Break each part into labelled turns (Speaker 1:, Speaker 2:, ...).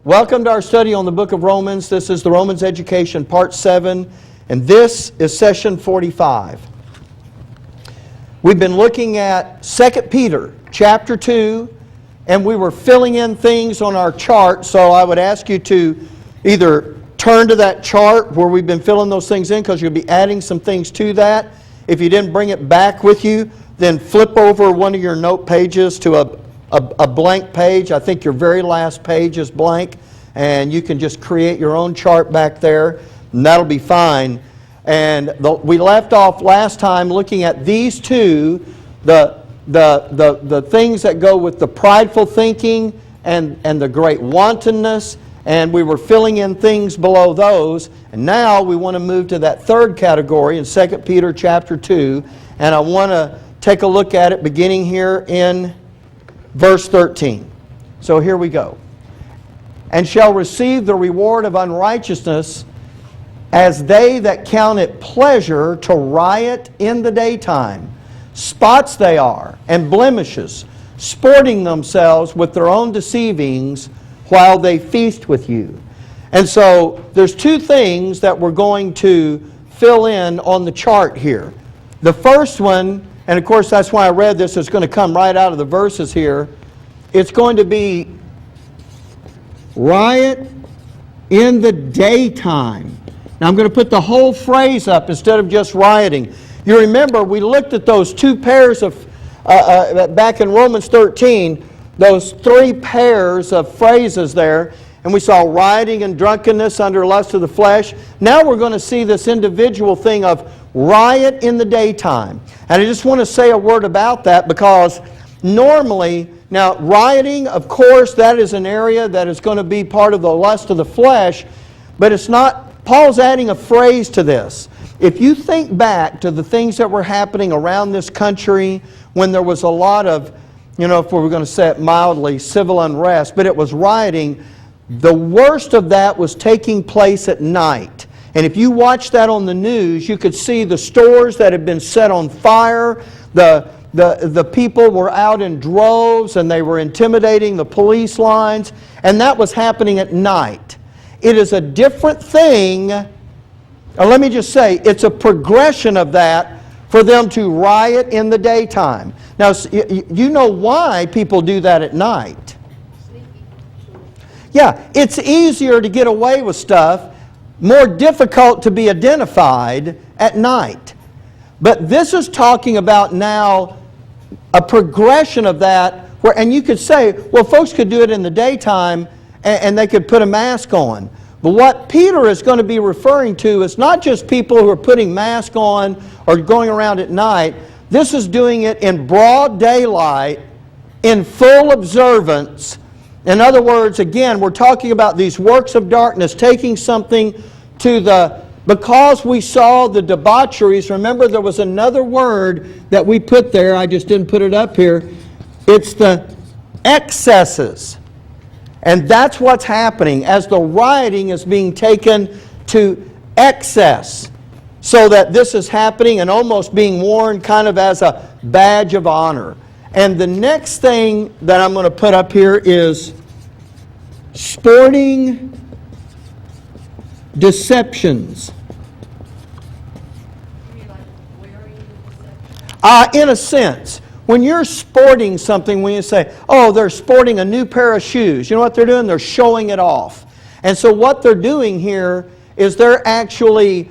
Speaker 1: Welcome to our study on the book of Romans. This is the Romans Education, Part 7, and this is Session 45. We've been looking at 2 Peter, chapter 2, and we were filling in things on our chart, so I would ask you to either turn to that chart where we've been filling those things in, because you'll be adding some things to that. If you didn't bring it back with you, then flip over one of your note pages to a blank page. I think your very last page is blank, and you can just create your own chart back there, and that'll be fine. And we left off last time looking at these two, the things that go with the prideful thinking and the great wantonness, and we were filling in things below those. And now we want to move to that third category in 2 Peter chapter 2, and I want to take a look at it beginning here in verse 13. So here we go. And shall receive the reward of unrighteousness, as they that count it pleasure to riot in the daytime. Spots they are, and blemishes, sporting themselves with their own deceivings, while they feast with you. And so there's two things that we're going to fill in on the chart here. The first one, and of course that's why I read this, it's going to come right out of the verses here. It's going to be riot in the daytime. Now I'm going to put the whole phrase up instead of just rioting. You remember we looked at those two pairs of, back in Romans 13, those three pairs of phrases there, and we saw rioting and drunkenness under lust of the flesh. Now we're going to see this individual thing of riot in the daytime. And I just want to say a word about that, because normally, now rioting, of course, that is an area that is going to be part of the lust of the flesh, but it's not, Paul's adding a phrase to this. If you think back to the things that were happening around this country when there was a lot of, if we were going to say it mildly, civil unrest, but it was rioting, the worst of that was taking place at night. And if you watch that on the news, you could see the stores that had been set on fire. The people were out in droves, and they were intimidating the police lines. And that was happening at night. It is a different thing. Let me just say, it's a progression of that for them to riot in the daytime. Now, you know why people do that at night. Yeah, it's easier to get away with stuff, more difficult to be identified at night. But this is talking about now a progression of that, where, and you could say, well, folks could do it in the daytime and they could put a mask on. But what Peter is going to be referring to is not just people who are putting masks on or going around at night. This is doing it in broad daylight, in full observance. In other words, again, we're talking about these works of darkness, taking something to the, because we saw the debaucheries. Remember, there was another word that we put there, I just didn't put it up here. It's the excesses. And that's what's happening as the rioting is being taken to excess. So that this is happening and almost being worn kind of as a badge of honor. And the next thing that I'm going to put up here is sporting deceptions. In a sense. When you're sporting something, when you say, oh, they're sporting a new pair of shoes, you know what they're doing? They're showing it off. And so what they're doing here is they're actually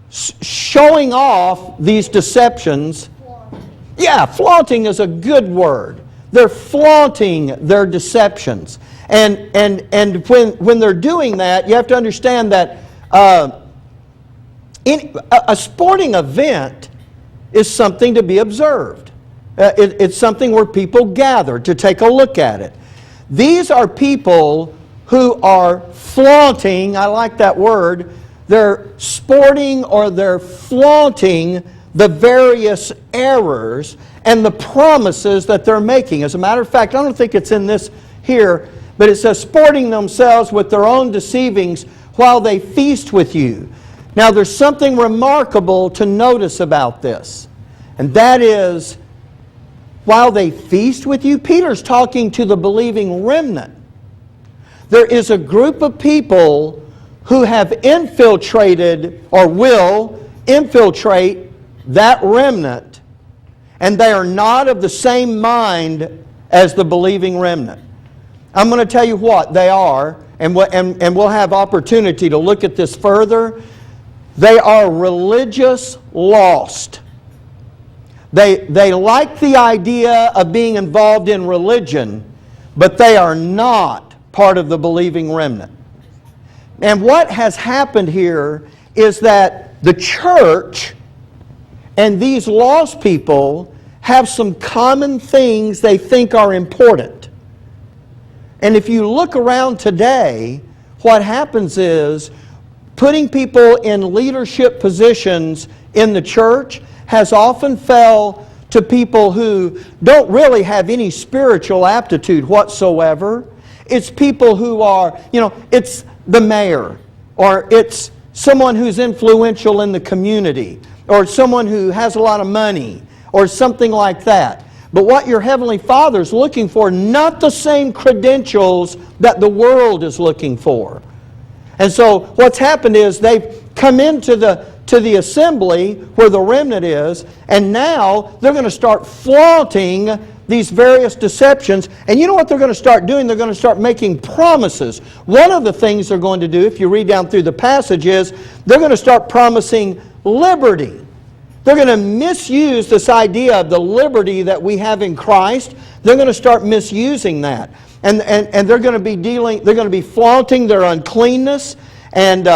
Speaker 1: showing off these deceptions. Yeah, flaunting is a good word. They're flaunting their deceptions. And when they're doing that, you have to understand that a sporting event is something to be observed. It's something where people gather to take a look at it. These are people who are flaunting, I like that word, they're sporting or they're flaunting the various errors and the promises that they're making. As a matter of fact, I don't think it's in this here, but it says, sporting themselves with their own deceivings while they feast with you. Now there's something remarkable to notice about this, and that is, while they feast with you, Peter's talking to the believing remnant. There is a group of people who have infiltrated or will infiltrate that remnant, and they are not of the same mind as the believing remnant. I'm going to tell you what they are, and we'll have opportunity to look at this further. They are religious lost. They like the idea of being involved in religion, but they are not part of the believing remnant. And what has happened here is that the church and these lost people have some common things they think are important. And if you look around today, what happens is putting people in leadership positions in the church has often fell to people who don't really have any spiritual aptitude whatsoever. It's people who are, it's the mayor, or it's someone who's influential in the community, or someone who has a lot of money, or something like that. But what your Heavenly Father's looking for, not the same credentials that the world is looking for. And so what's happened is they've come into the assembly where the remnant is, and now they're going to start flaunting these various deceptions. And you know what they're going to start doing? They're going to start making promises. One of the things they're going to do, if you read down through the passage, is they're going to start promising liberty. They're going to misuse this idea of the liberty that we have in Christ. They're going to start misusing that. And they're going to be flaunting their uncleanness and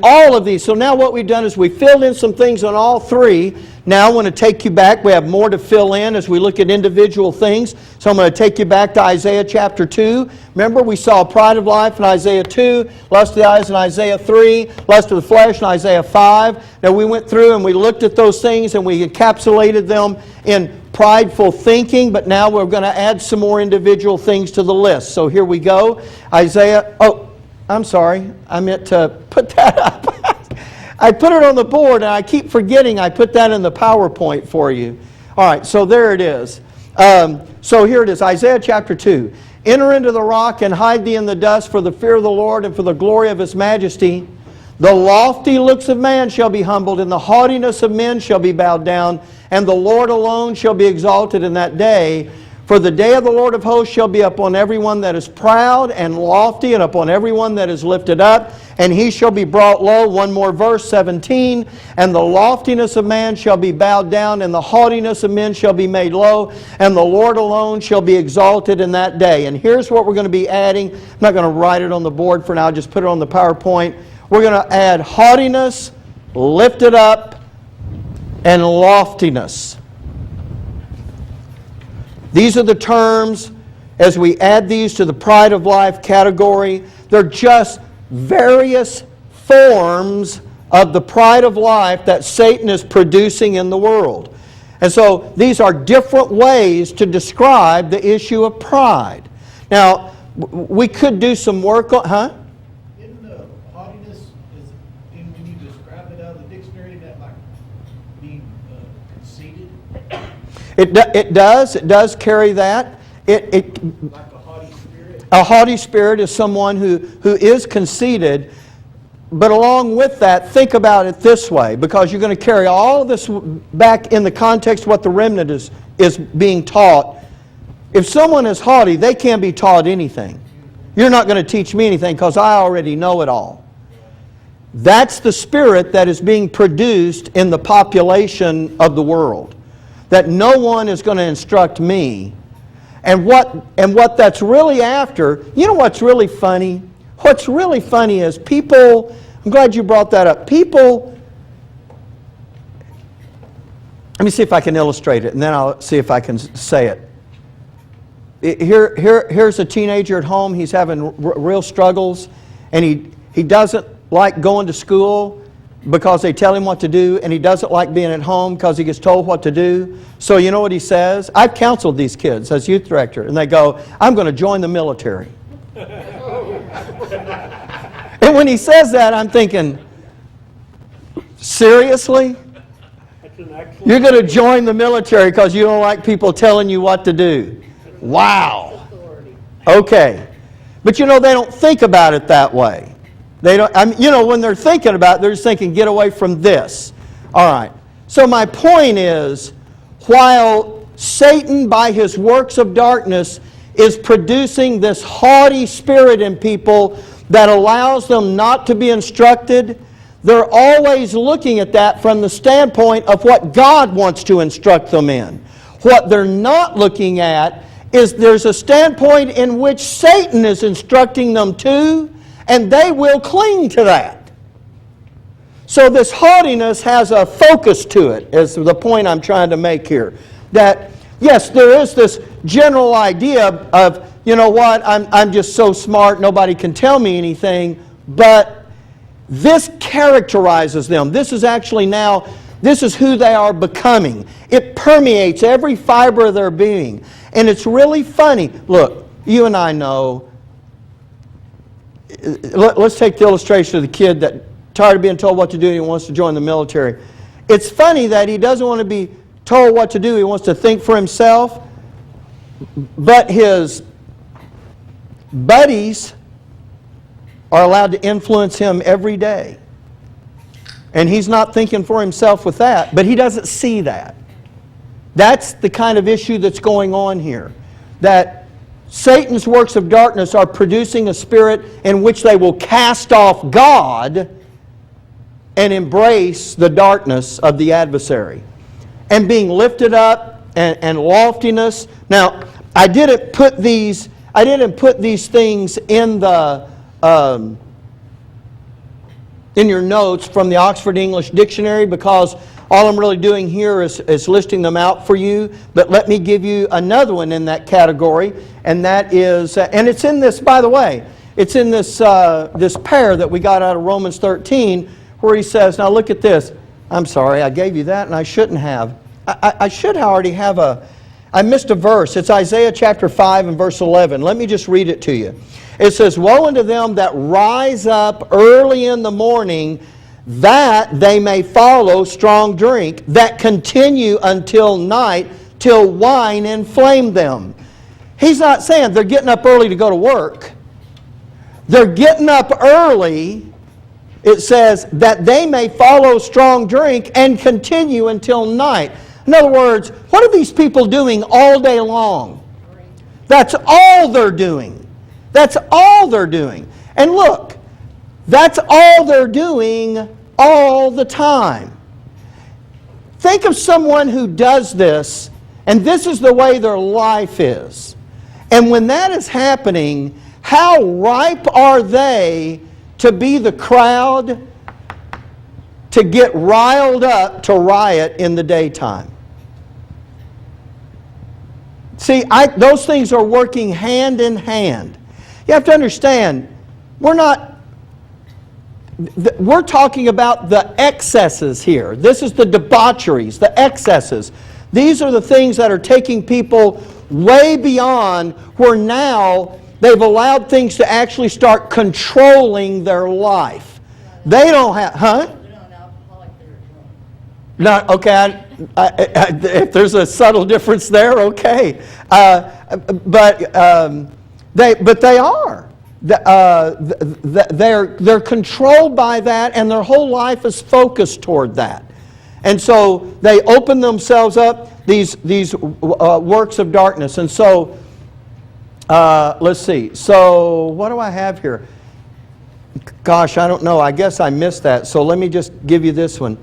Speaker 1: all of these. So now what we've done is we filled in some things on all three. Now I want to take you back. We have more to fill in as we look at individual things. So I'm going to take you back to Isaiah chapter 2. Remember, we saw pride of life in Isaiah 2, lust of the eyes in Isaiah 3, lust of the flesh in Isaiah 5. Now we went through and we looked at those things and we encapsulated them in prideful thinking, but now we're going to add some more individual things to the list. So here we go. Isaiah, I'm sorry, I meant to put that up. I put it on the board and I keep forgetting I put that in the PowerPoint for you. All right, so there it is. So here it is, Isaiah chapter 2. Enter into the rock and hide thee in the dust for the fear of the Lord and for the glory of His majesty. The lofty looks of man shall be humbled, and the haughtiness of men shall be bowed down, and the Lord alone shall be exalted in that day. For the day of the Lord of hosts shall be upon everyone that is proud and lofty, and upon everyone that is lifted up, and he shall be brought low. One more verse, 17. And the loftiness of man shall be bowed down, and the haughtiness of men shall be made low, and the Lord alone shall be exalted in that day. And here's what we're going to be adding. I'm not going to write it on the board for now, just put it on the PowerPoint. We're going to add haughtiness, lifted up, and loftiness. These are the terms as we add these to the pride of life category. They're just various forms of the pride of life that Satan is producing in the world. And so these are different ways to describe the issue of pride. Now, we could do some work on...
Speaker 2: In haughtiness, when you describe it out of the dictionary, that like being conceited?
Speaker 1: It does carry that.
Speaker 2: Like a haughty spirit?
Speaker 1: A haughty spirit is someone who is conceited. But along with that, think about it this way, because you're going to carry all of this back in the context of what the remnant is being taught. If someone is haughty, they can't be taught anything. You're not going to teach me anything because I already know it all. That's the spirit that is being produced in the population of the world. That no one is going to instruct me. And what that's really after, you know what's really funny? What's really funny is people, I'm glad you brought that up. People, let me see if I can illustrate it, and then I'll see if I can say it. Here's a teenager at home. He's having real struggles, and he doesn't like going to school because they tell him what to do, and he doesn't like being at home because he gets told what to do. So you know what he says? I've counseled these kids as youth director, and they go, I'm going to join the military. And when he says that, I'm thinking, seriously? You're going to join the military because you don't like people telling you what to do? Wow. Okay. But you know, they don't think about it that way. They don't, I mean, you know, when they're thinking about it, they're just thinking, get away from this. All right. So my point is, while Satan, by his works of darkness, is producing this haughty spirit in people that allows them not to be instructed, they're always looking at that from the standpoint of what God wants to instruct them in. What they're not looking at is there's a standpoint in which Satan is instructing them to, and they will cling to that. So this haughtiness has a focus to it, is the point I'm trying to make here. That, yes, there is this general idea of, you know what, I'm just so smart, nobody can tell me anything, but this characterizes them. This is actually now, this is who they are becoming. It permeates every fiber of their being. And it's really funny. Look, you and I know, let's take the illustration of the kid that tired of being told what to do and he wants to join the military. It's funny that he doesn't want to be told what to do. He wants to think for himself. But his buddies are allowed to influence him every day. And he's not thinking for himself with that, but he doesn't see that. That's the kind of issue that's going on here. That Satan's works of darkness are producing a spirit in which they will cast off God and embrace the darkness of the adversary. And being lifted up and loftiness. Now, I didn't put these things in the in your notes from the Oxford English Dictionary, because all I'm really doing here is listing them out for you. But let me give you another one in that category, and that is, and it's in this, by the way, it's in this this pair that we got out of Romans 13, where he says, now look at this. I'm sorry, I gave you that, and I shouldn't have. I should already have I missed a verse. It's Isaiah chapter 5 and verse 11. Let me just read it to you. It says, woe unto them that rise up early in the morning, that they may follow strong drink, that continue until night, till wine inflame them. He's not saying they're getting up early to go to work. They're getting up early, it says, that they may follow strong drink and continue until night. In other words, what are these people doing all day long? That's all they're doing. That's all they're doing. And look, that's all they're doing all the time. Think of someone who does this, and this is the way their life is. And when that is happening, how ripe are they to be the crowd, to get riled up to riot in the daytime? See, those things are working hand in hand. You have to understand, we're talking about the excesses here. This is the debaucheries, the excesses. These are the things that are taking people way beyond where now they've allowed things to actually start controlling their life. They don't have, huh? No, okay, if there's a subtle difference there, okay. But they are. They're controlled by that, and their whole life is focused toward that. And so they open themselves up, these works of darkness. And so, let's see. So what do I have here? Gosh, I don't know. I guess I missed that. So let me just give you this one.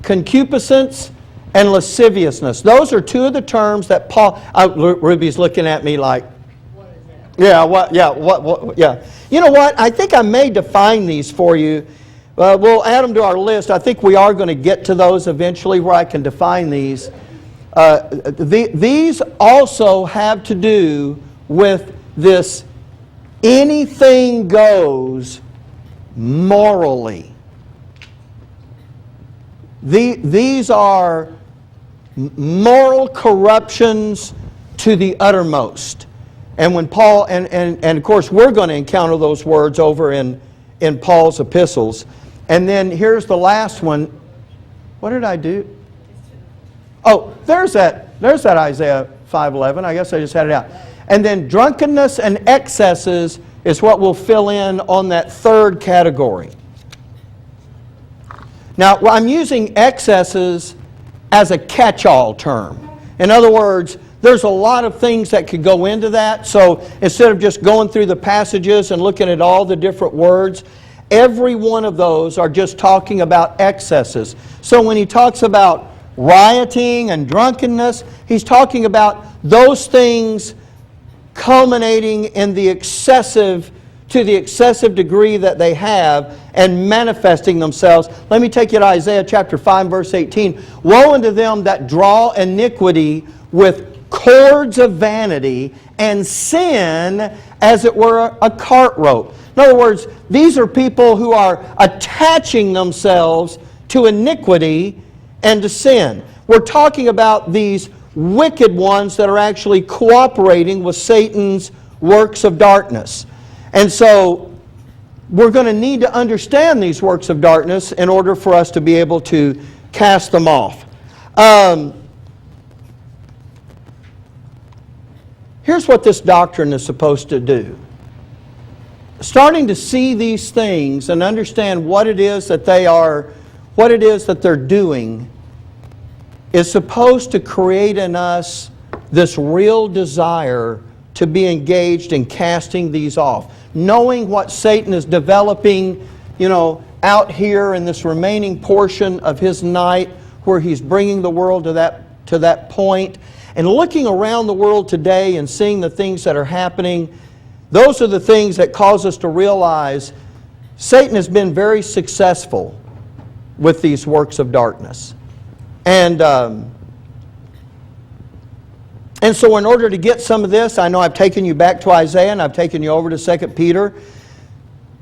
Speaker 1: Concupiscence and lasciviousness. Those are two of the terms that Paul... Ruby's looking at me like... What is that? Yeah, what? Yeah. You know what? I think I may define these for you. We'll add them to our list. I think we are going to get to those eventually where I can define these. These also have to do with this anything goes morally. These are moral corruptions to the uttermost. And when Paul, and of course we're going to encounter those words over in Paul's epistles. And then here's the last one. What did I do? Oh, there's that Isaiah 5:11. I guess I just had it out. And then drunkenness and excesses is what we'll fill in on that third category. Now, I'm using excesses as a catch-all term. In other words, there's a lot of things that could go into that. So instead of just going through the passages and looking at all the different words, every one of those are just talking about excesses. So when he talks about rioting and drunkenness, he's talking about those things culminating in the excessive, to the excessive degree that they have and manifesting themselves. Let me take you to Isaiah chapter 5, verse 18. Woe unto them that draw iniquity with cords of vanity and sin as it were a cart rope. In other words, these are people who are attaching themselves to iniquity and to sin. We're talking about these wicked ones that are actually cooperating with Satan's works of darkness. And so we're going to need to understand these works of darkness in order for us to be able to cast them off. Here's what this doctrine is supposed to do. Starting to see these things and understand what it is that they are, what it is that they're doing, is supposed to create in us this real desire to be engaged in casting these off. Knowing what Satan is developing, out here in this remaining portion of his night where he's bringing the world to that point, and looking around the world today and seeing the things that are happening, those are the things that cause us to realize Satan has been very successful with these works of darkness. And so in order to get some of this, I know I've taken you back to Isaiah and I've taken you over to 2 Peter.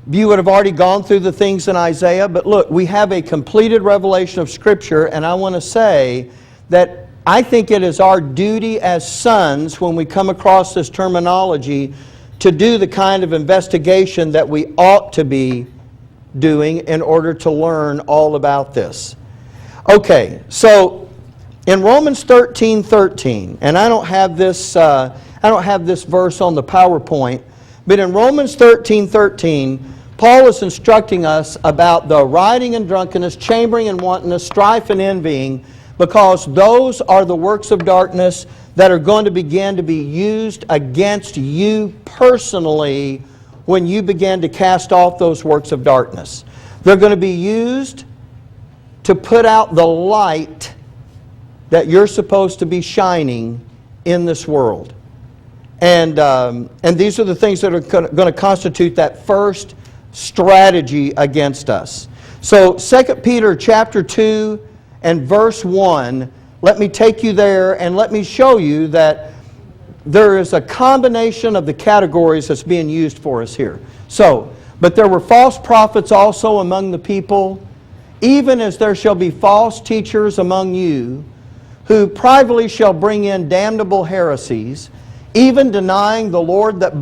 Speaker 1: You would have already gone through the things in Isaiah, but look, we have a completed revelation of Scripture, and I want to say that I think it is our duty as sons, when we come across this terminology, to do the kind of investigation that we ought to be doing in order to learn all about this. Okay, so in Romans 13:13, and I don't have this verse on the PowerPoint, but in Romans 13:13, Paul is instructing us about the rioting and drunkenness, chambering and wantonness, strife and envying, because those are the works of darkness that are going to begin to be used against you personally when you begin to cast off those works of darkness. They're going to be used to put out the light that you're supposed to be shining in this world. And these are the things that are going to constitute that first strategy against us. So 2 Peter chapter 2 and verse 1, let me take you there and let me show you that there is a combination of the categories that's being used for us here. So, but there were false prophets also among the people, even as there shall be false teachers among you, who privately shall bring in damnable heresies, even denying the Lord that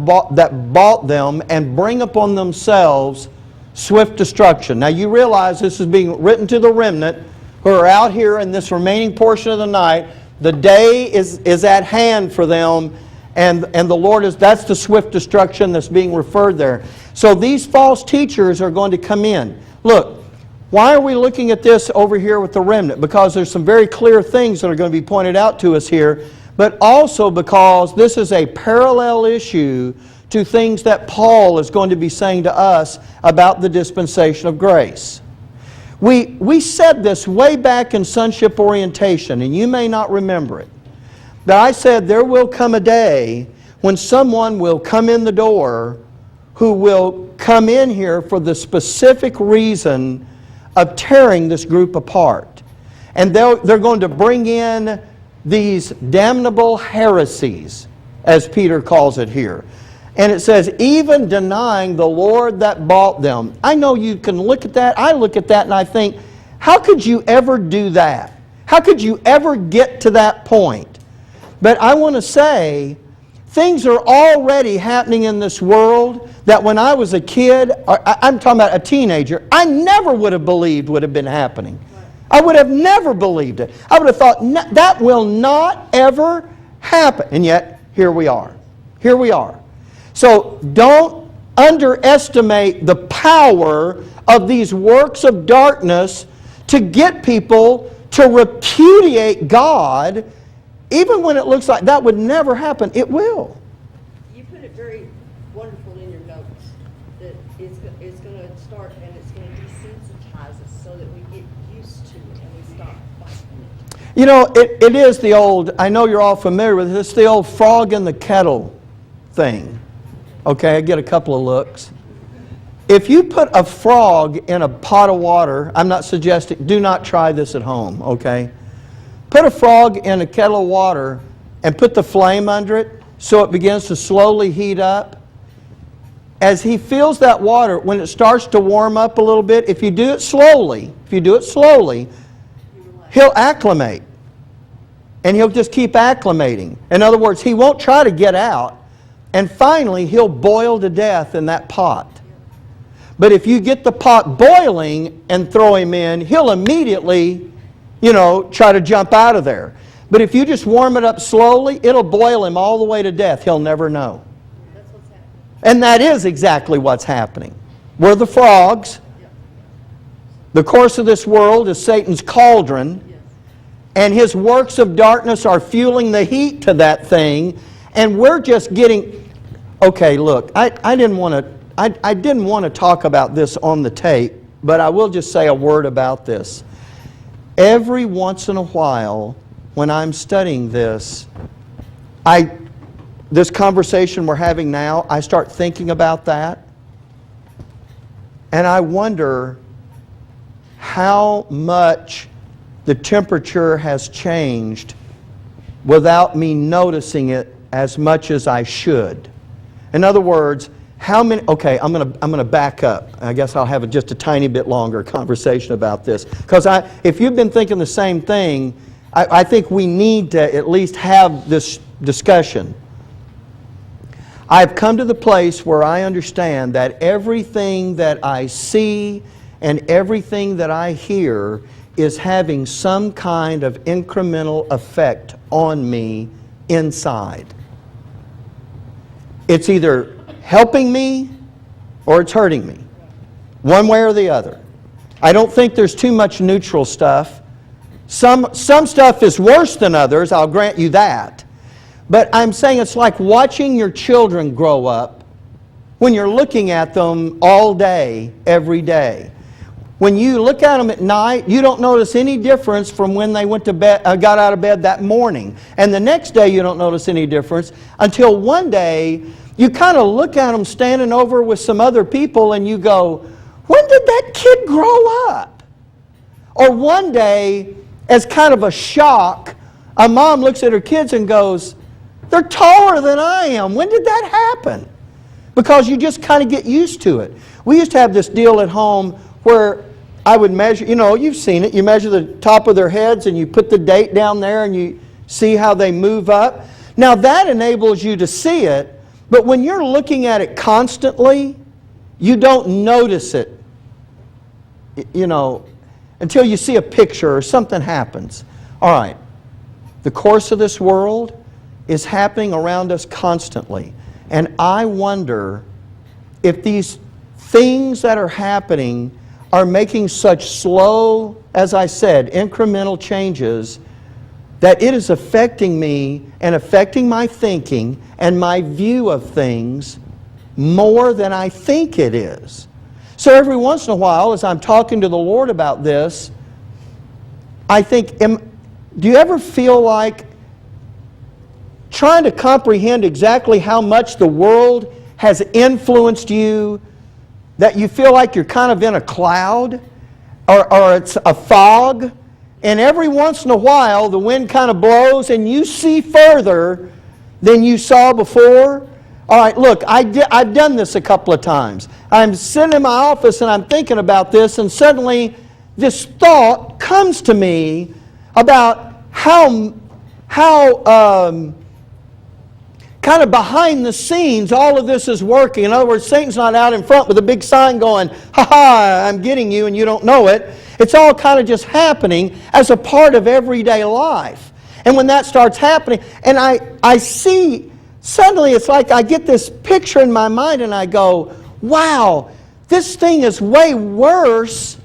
Speaker 1: bought them, and bring upon themselves swift destruction. Now you realize this is being written to the remnant who are out here in this remaining portion of the night. The day is at hand for them, and the Lord that's the swift destruction that's being referred there. So these false teachers are going to come in. Look, why are we looking at this over here with the remnant? Because there's some very clear things that are going to be pointed out to us here, but also because this is a parallel issue to things that Paul is going to be saying to us about the dispensation of grace. We said this way back in Sonship orientation, and you may not remember it, but I said there will come a day when someone will come in the door who will come in here for the specific reason of tearing this group apart. And they're going to bring in these damnable heresies, as Peter calls it here. And it says, even denying the Lord that bought them. I know you can look at that. I look at that and I think, how could you ever do that? How could you ever get to that point? But I want to say, things are already happening in this world that when I was a kid, I'm talking about a teenager, I never would have believed would have been happening. I would have never believed it. I would have thought, that will not ever happen. And yet, here we are. Here we are. So don't underestimate the power of these works of darkness to get people to repudiate God, even when it looks like that would never happen. It will.
Speaker 3: You put it very wonderful in your notes that it's going to start and it's going to desensitize us so that we get used to it and we stop fighting it.
Speaker 1: You know, it is the old, I know you're all familiar with this, the old frog in the kettle thing. Okay, I get a couple of looks. If you put a frog in a pot of water, I'm not suggesting, do not try this at home, okay? Put a frog in a kettle of water and put the flame under it so it begins to slowly heat up. As he feels that water, when it starts to warm up a little bit, if you do it slowly, he'll acclimate. And he'll just keep acclimating. In other words, he won't try to get out. And finally, he'll boil to death in that pot. But if you get the pot boiling and throw him in, he'll immediately, try to jump out of there. But if you just warm it up slowly, it'll boil him all the way to death. He'll never know.
Speaker 3: That's what's happening.
Speaker 1: And that is exactly what's happening. We're the frogs. The course of this world is Satan's cauldron. And his works of darkness are fueling the heat to that thing. And we're just getting... Okay, look, I didn't want to talk about this on the tape, but I will just say a word about this. Every once in a while, when I'm studying this conversation we're having now, I start thinking about that. And I wonder how much the temperature has changed without me noticing it as much as I should. In other words, how many... Okay, I'm going to back up. I guess I'll have just a tiny bit longer conversation about this. Because if you've been thinking the same thing, I think we need to at least have this discussion. I've come to the place where I understand that everything that I see and everything that I hear is having some kind of incremental effect on me inside. It's either helping me or it's hurting me. One way or the other. I don't think there's too much neutral stuff. Some stuff is worse than others, I'll grant you that. But I'm saying it's like watching your children grow up when you're looking at them all day, every day. When you look at them at night, you don't notice any difference from when they went to bed, got out of bed that morning. And the next day you don't notice any difference until one day you kind of look at them standing over with some other people and you go, when did that kid grow up? Or one day, as kind of a shock, a mom looks at her kids and goes, they're taller than I am. When did that happen? Because you just kind of get used to it. We used to have this deal at home where I would measure, you've seen it. You measure the top of their heads and you put the date down there and you see how they move up. Now that enables you to see it, but when you're looking at it constantly, you don't notice it, until you see a picture or something happens. All right, the course of this world is happening around us constantly. And I wonder if these things that are happening are making such slow, as I said, incremental changes that it is affecting me and affecting my thinking and my view of things more than I think it is. So every once in a while, as I'm talking to the Lord about this, I think, do you ever feel like trying to comprehend exactly how much the world has influenced you, that you feel like you're kind of in a cloud or it's a fog, and every once in a while the wind kind of blows and you see further than you saw before? All right, look, I've done this a couple of times. I'm sitting in my office and I'm thinking about this, and suddenly this thought comes to me about how kind of behind the scenes all of this is working. In other words, Satan's not out in front with a big sign going, ha ha, I'm getting you and you don't know it. It's all kind of just happening as a part of everyday life. And when that starts happening, and I see suddenly it's like I get this picture in my mind and I go, wow, this thing is way worse.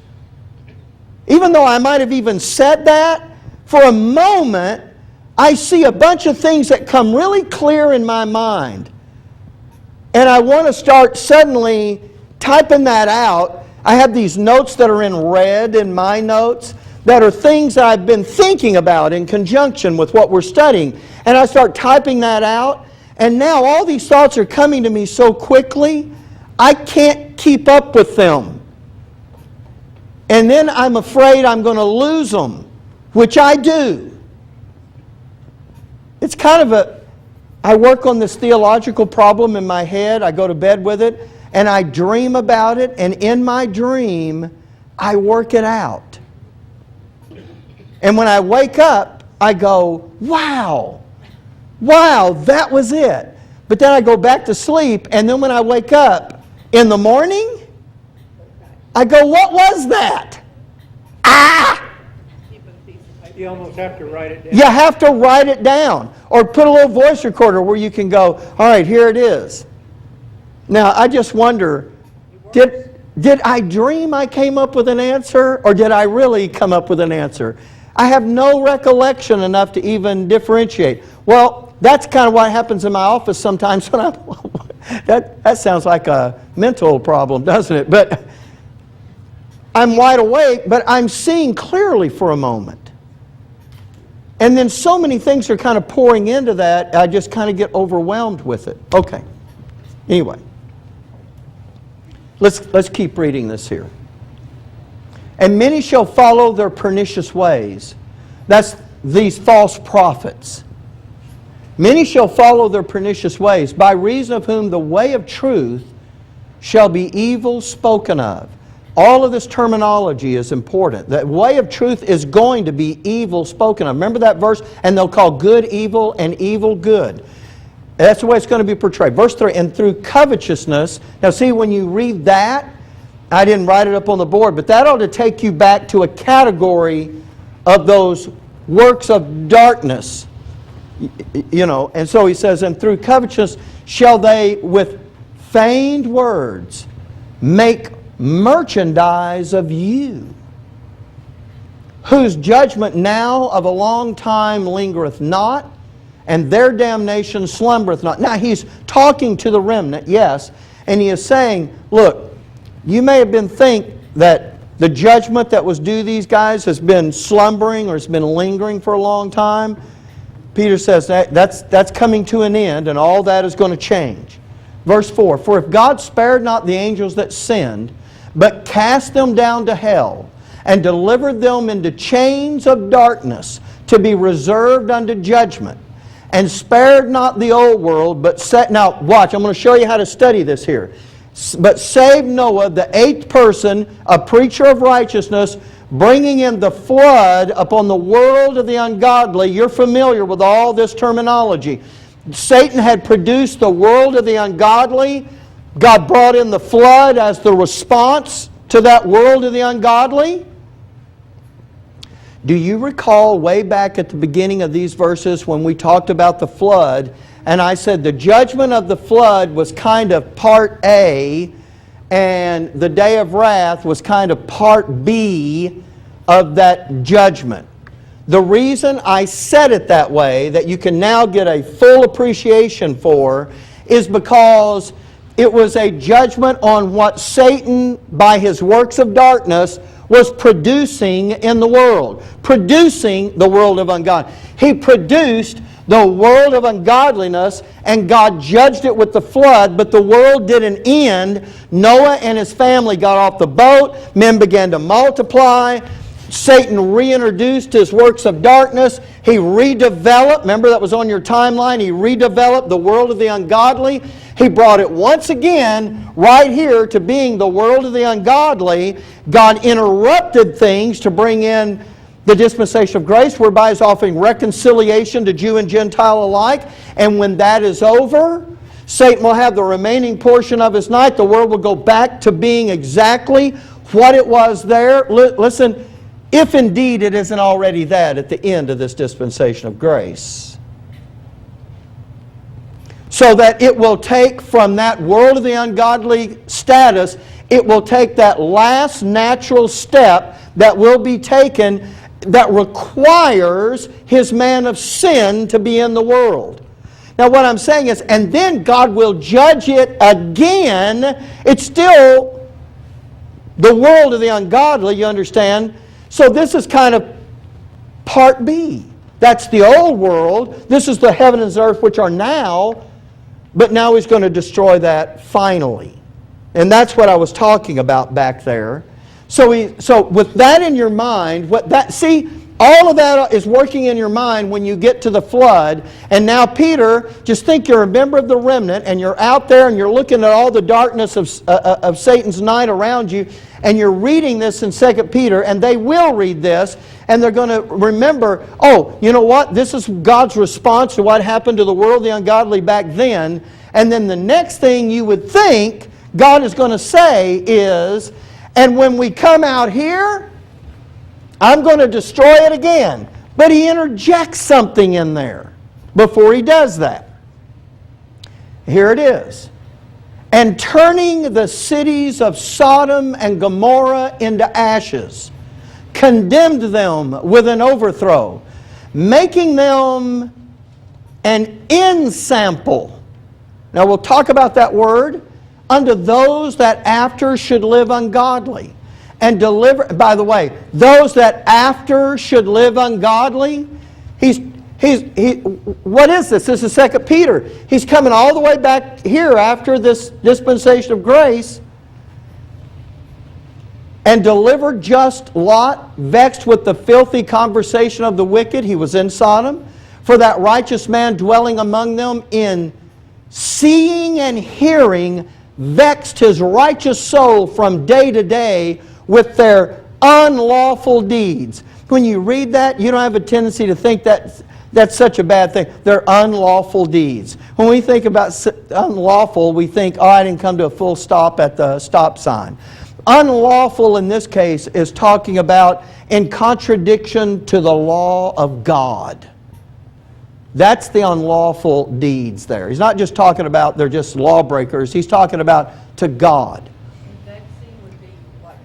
Speaker 1: Even though I might have even said that, for a moment, I see a bunch of things that come really clear in my mind. And I want to start suddenly typing that out. I have these notes that are in red in my notes that are things that I've been thinking about in conjunction with what we're studying. And I start typing that out. And now all these thoughts are coming to me so quickly, I can't keep up with them. And then I'm afraid I'm going to lose them, which I do. It's kind of I work on this theological problem in my head. I go to bed with it, and I dream about it, and in my dream, I work it out. And when I wake up, I go, wow, that was it. But then I go back to sleep, and then when I wake up in the morning, I go, what was that?
Speaker 4: You almost have to write it down.
Speaker 1: You have to write it down. Or put a little voice recorder where you can go, all right, here it is. Now, I just wonder, did I dream I came up with an answer, or did I really come up with an answer? I have no recollection enough to even differentiate. Well, that's kind of what happens in my office sometimes when that sounds like a mental problem, doesn't it? But I'm wide awake, but I'm seeing clearly for a moment. And then so many things are kind of pouring into that, I just kind of get overwhelmed with it. Okay. Anyway. Let's keep reading this here. And many shall follow their pernicious ways. That's these false prophets. Many shall follow their pernicious ways, by reason of whom the way of truth shall be evil spoken of. All of this terminology is important. The way of truth is going to be evil spoken of. Remember that verse? And they'll call good evil and evil good. That's the way it's going to be portrayed. Verse 3, and through covetousness. Now see, when you read that, I didn't write it up on the board, but that ought to take you back to a category of those works of darkness. You know, and so he says, and through covetousness shall they with feigned words make merchandise of you, whose judgment now of a long time lingereth not, and their damnation slumbereth not. Now he's talking to the remnant, yes, and he is saying, look, you may have been think that the judgment that was due these guys has been slumbering or has been lingering for a long time. Peter says that's coming to an end, and all that is going to change. Verse 4, for if God spared not the angels that sinned, but cast them down to hell, and delivered them into chains of darkness, to be reserved unto judgment, and spared not the old world, but set... Now, watch, I'm going to show you how to study this here. But saved Noah, the eighth person, a preacher of righteousness, bringing in the flood upon the world of the ungodly. You're familiar with all this terminology. Satan had produced the world of the ungodly. God brought in the flood as the response to that world of the ungodly. Do you recall way back at the beginning of these verses when we talked about the flood, and I said the judgment of the flood was kind of part A, and the day of wrath was kind of part B of that judgment. The reason I said it that way, that you can now get a full appreciation for, is because it was a judgment on what Satan, by his works of darkness, was producing in the world. Producing the world of ungodliness. He produced the world of ungodliness, and God judged it with the flood, but the world didn't end. Noah and his family got off the boat. Men began to multiply. Satan reintroduced his works of darkness. He redeveloped, remember that was on your timeline, he redeveloped the world of the ungodly. He brought it once again right here to being the world of the ungodly. God interrupted things to bring in the dispensation of grace, whereby he's offering reconciliation to Jew and Gentile alike. And when that is over, Satan will have the remaining portion of his night. The world will go back to being exactly what it was there. Listen, if indeed it isn't already that at the end of this dispensation of grace. So that it will take from that world of the ungodly status, it will take that last natural step that will be taken that requires his man of sin to be in the world. Now what I'm saying is, and then God will judge it again. It's still the world of the ungodly, you understand? So this is kind of part B. That's the old world. This is the heaven and earth which are now. But now he's going to destroy that finally. And that's what I was talking about back there. So with that in your mind, all of that is working in your mind when you get to the flood. And now Peter, just think you're a member of the remnant and you're out there and you're looking at all the darkness of Satan's night around you, and you're reading this in 2 Peter, and they will read this, and they're going to remember, oh, you know what? This is God's response to what happened to the world, the ungodly back then. And then the next thing you would think God is going to say is, and when we come out here, I'm going to destroy it again. But he interjects something in there before he does that. Here it is. And turning the cities of Sodom and Gomorrah into ashes, condemned them with an overthrow, making them an ensample. Now we'll talk about that word. Unto those that after should live ungodly. And deliver, by the way, those that after should live ungodly, what is this? This is 2 Peter. He's coming all the way back here after this dispensation of grace. And delivered just Lot, vexed with the filthy conversation of the wicked. He was in Sodom. For that righteous man dwelling among them in seeing and hearing vexed his righteous soul from day to day with their unlawful deeds. When you read that, you don't have a tendency to think that that's such a bad thing. They're unlawful deeds. When we think about unlawful, we think, oh, I didn't come to a full stop at the stop sign. Unlawful in this case is talking about in contradiction to the law of God. That's the unlawful deeds there. He's not just talking about they're just lawbreakers. He's talking about to God.
Speaker 3: And vexing would be like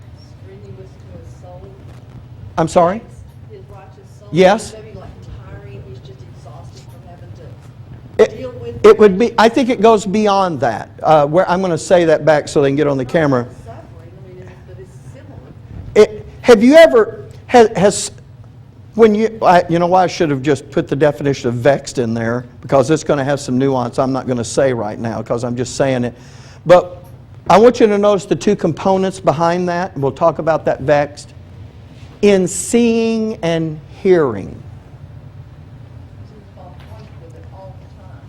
Speaker 3: strenuous to his soul.
Speaker 1: I'm sorry?
Speaker 3: His righteous soul.
Speaker 1: Yes.
Speaker 3: Maybe like tiring. He's just exhausted from having to deal with
Speaker 1: It would be, I think it goes beyond that. Where I'm going to say that back so they can get on the camera.
Speaker 3: suffering. I mean, but it's similar.
Speaker 1: Have you ever, when you know why I should have just put the definition of vexed in there, because it's going to have some nuance I'm not going to say right now because I'm just saying it. But I want you to notice the two components behind that. We'll talk about that vexed. In seeing and hearing.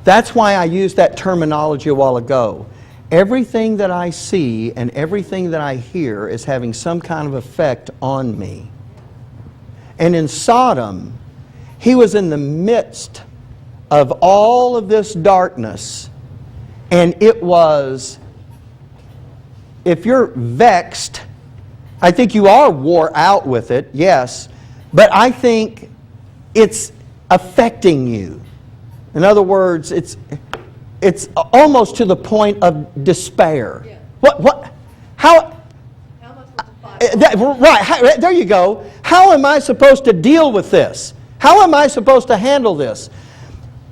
Speaker 1: That's why I used that terminology a while ago. Everything that I see and everything that I hear is having some kind of effect on me. And in Sodom, he was in the midst of all of this darkness. And it was, if you're vexed, I think you are wore out with it, yes. But I think it's affecting you. In other words, it's almost to the point of despair.
Speaker 3: Yeah.
Speaker 1: How
Speaker 3: much was the fight?
Speaker 1: Right, there you go. How am I supposed to deal with this? How am I supposed to handle this?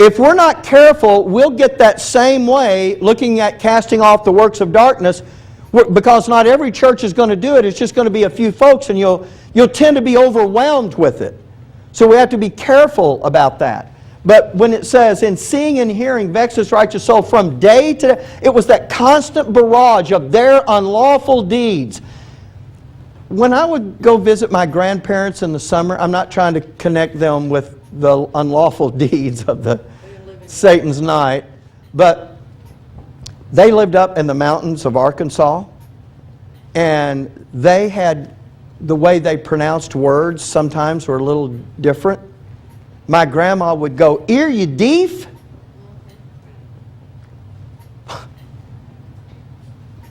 Speaker 1: If we're not careful, we'll get that same way looking at casting off the works of darkness, because not every church is going to do it. It's just going to be a few folks, and you'll tend to be overwhelmed with it. So we have to be careful about that. But when it says, in seeing and hearing vex his righteous soul from day to day, it was that constant barrage of their unlawful deeds. When I would go visit my grandparents in the summer, I'm not trying to connect them with the unlawful deeds of the Satan's night, but they lived up in the mountains of Arkansas, and they had, the way they pronounced words sometimes were a little different. My grandma would go, "Ear you deef?"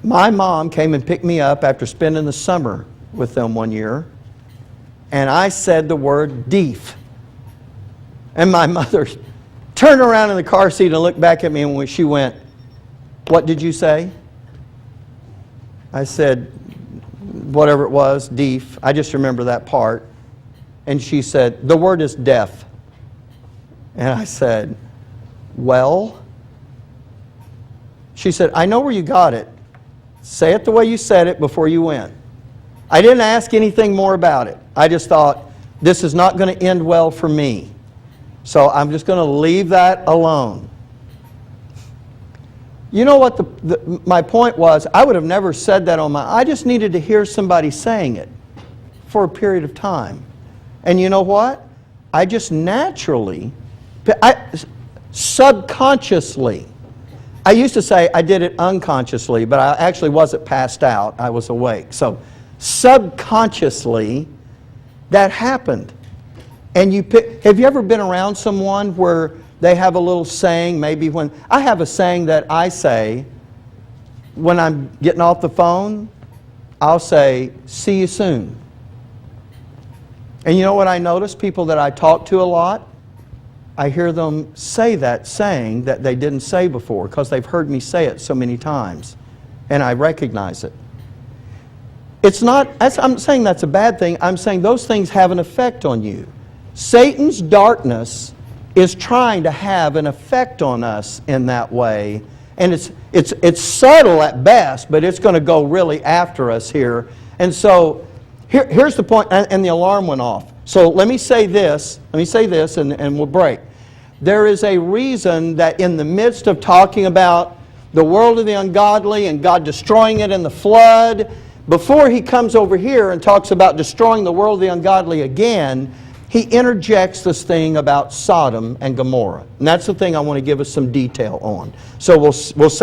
Speaker 1: My mom came and picked me up after spending the summer with them one year, and I said the word deef. And my mother turned around in the car seat and looked back at me, and she went, "What did you say?" I said, whatever it was, deaf. I just remember that part. And she said, "The word is deaf." And I said, "Well?" She said, "I know where you got it. Say it the way you said it before you went." I didn't ask anything more about it. I just thought, this is not going to end well for me. So I'm just going to leave that alone. You know what my point was? I would have never said that on my... I just needed to hear somebody saying it for a period of time. And you know what? I just naturally, subconsciously, I used to say I did it unconsciously, but I actually wasn't passed out. I was awake. So subconsciously, that happened. And have you ever been around someone where they have a little saying, maybe when... I have a saying that I say when I'm getting off the phone. I'll say, "See you soon." And you know what I notice? People that I talk to a lot, I hear them say that saying that they didn't say before because they've heard me say it so many times. And I recognize it. It's not... I'm saying that's a bad thing. I'm saying those things have an effect on you. Satan's darkness is trying to have an effect on us in that way. And it's subtle at best, but it's going to go really after us here. And so here's the point, and the alarm went off. So let me say this, and we'll break. There is a reason that in the midst of talking about the world of the ungodly and God destroying it in the flood, before he comes over here and talks about destroying the world of the ungodly again, he interjects this thing about Sodom and Gomorrah. And that's the thing I want to give us some detail on. So we'll say